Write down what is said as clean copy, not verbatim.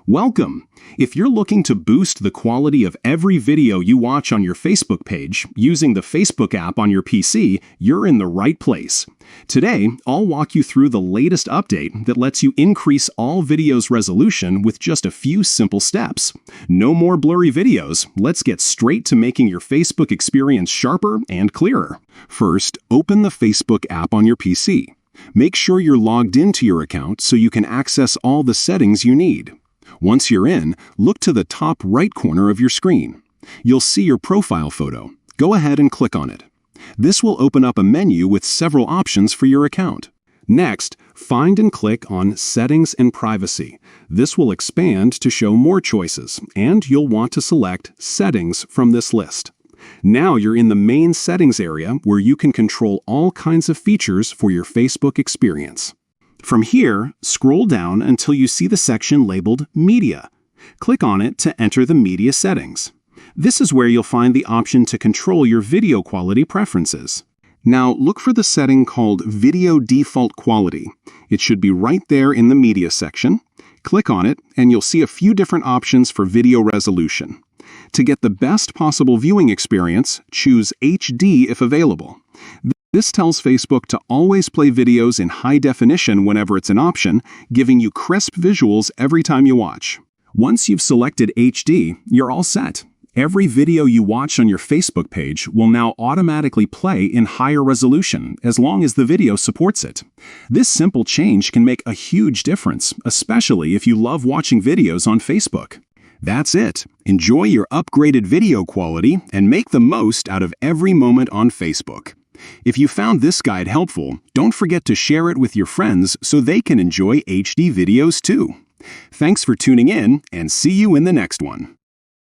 Welcome! If you're looking to boost the quality of every video you watch on your Facebook page using the Facebook app on your PC, you're in the right place. Today, I'll walk you through the latest update that lets you increase all videos' resolution with just a few simple steps. No more blurry videos. Let's get straight to making your Facebook experience sharper and clearer. First, open the Facebook app on your PC. Make sure you're logged into your account so you can access all the settings you need. Once you're in, look to the top right corner of your screen. You'll see your profile photo. Go ahead and click on it. This will open up a menu with several options for your account. Next, find and click on Settings and Privacy. This will expand to show more choices, and you'll want to select Settings from this list. Now you're in the main settings area where you can control all kinds of features for your Facebook experience. From here, scroll down until you see the section labeled Media. Click on it to enter the media settings. This is where you'll find the option to control your video quality preferences. Now look for the setting called Video Default Quality. It should be right there in the media section. Click on it and you'll see a few different options for video resolution. To get the best possible viewing experience, choose HD if available. This tells Facebook to always play videos in high definition whenever it's an option, giving you crisp visuals every time you watch. Once you've selected HD, you're all set. Every video you watch on your Facebook page will now automatically play in higher resolution as long as the video supports it. This simple change can make a huge difference, especially if you love watching videos on Facebook. That's it. Enjoy your upgraded video quality and make the most out of every moment on Facebook. If you found this guide helpful, don't forget to share it with your friends so they can enjoy HD videos too. Thanks for tuning in, and see you in the next one.